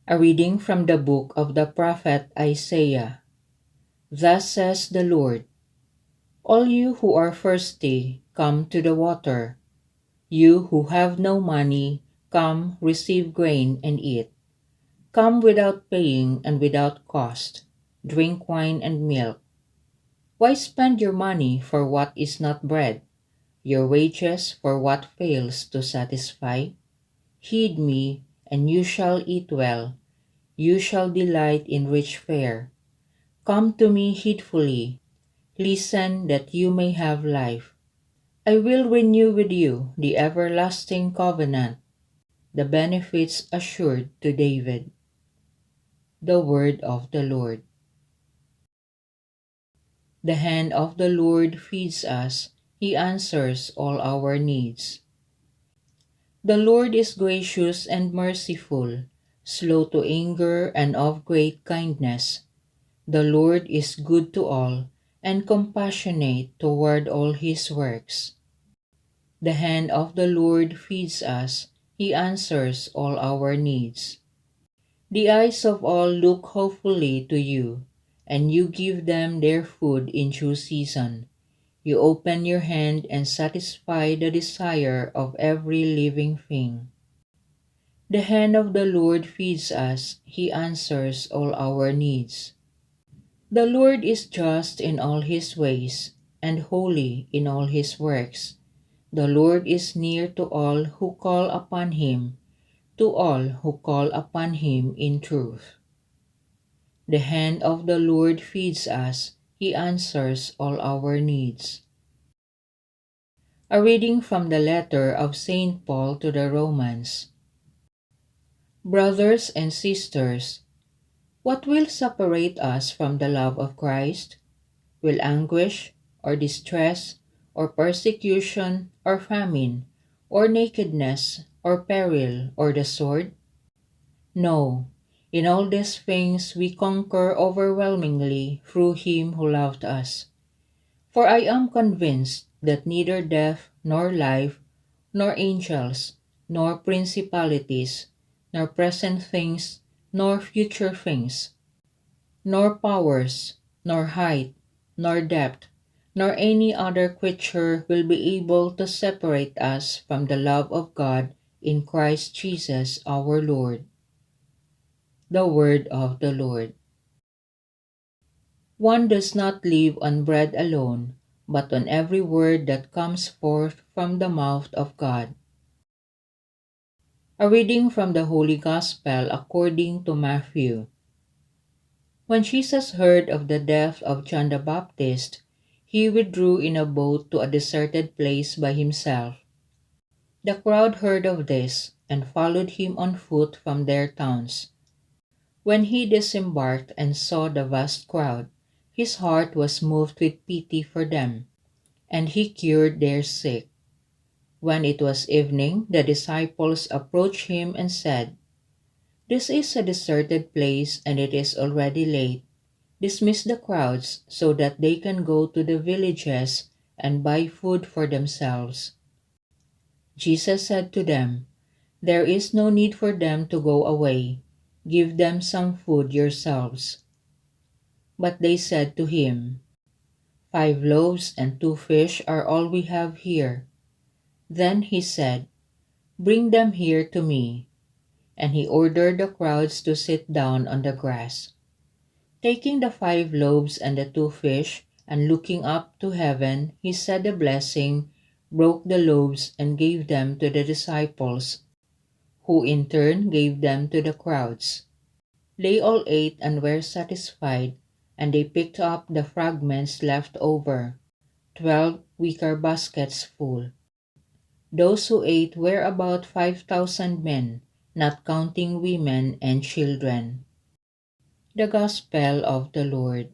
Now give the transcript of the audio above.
A reading from the book of the prophet Isaiah. Thus says the Lord, all you who are thirsty, come to the water. You who have no money, come receive grain and eat. Come without paying and without cost. Drink wine and milk. Why spend your money for what is not bread, your wages for what fails to satisfy? Heed me, and you shall eat well. You shall delight in rich fare. Come to me heedfully. Listen that you may have life. I will renew with you the everlasting covenant, the benefits assured to David. The word of the Lord. The hand of the Lord feeds us. He answers all our needs. The Lord is gracious and merciful, slow to anger and of great kindness. The Lord is good to all and compassionate toward all his works. The hand of the Lord feeds us. He answers all our needs. The eyes of all look hopefully to you, and you give them their food in due season. You open your hand and satisfy the desire of every living thing. The hand of the Lord feeds us. He answers all our needs. The Lord is just in all his ways, and holy in all his works. The Lord is near to all who call upon him, to all who call upon him in truth. The hand of the Lord feeds us. He answers all our needs. A reading from the letter of St. Paul to the Romans. Brothers and sisters, what will separate us from the love of Christ? Will anguish, or distress, or persecution, or famine, or nakedness, or peril, or the sword? No, in all these things we conquer overwhelmingly through him who loved us. For I am convinced that neither death, nor life, nor angels, nor principalities, nor present things, nor future things, nor powers, nor height, nor depth, nor any other creature will be able to separate us from the love of God in Christ Jesus our Lord. The word of the Lord. One does not live on bread alone, but on every word that comes forth from the mouth of God. A reading from the Holy Gospel according to Matthew. When Jesus heard of the death of John the Baptist, he withdrew in a boat to a deserted place by himself. The crowd heard of this and followed him on foot from their towns. When he disembarked and saw the vast crowd, his heart was moved with pity for them, and he cured their sick. When it was evening, the disciples approached him and said, "This is a deserted place and it is already late. Dismiss the crowds so that they can go to the villages and buy food for themselves." Jesus said to them, "There is no need for them to go away. Give them some food yourselves." But they said to him, 5 loaves and 2 fish are all we have here." Then he said, "Bring them here to me." And he ordered the crowds to sit down on the grass. Taking the 5 loaves and the 2 fish, and looking up to heaven, he said a blessing, broke the loaves and gave them to the disciples, who in turn gave them to the crowds. They all ate and were satisfied, and they picked up the fragments left over, 12 wicker baskets full. Those who ate were about 5,000 men, not counting women and children. The Gospel of the Lord.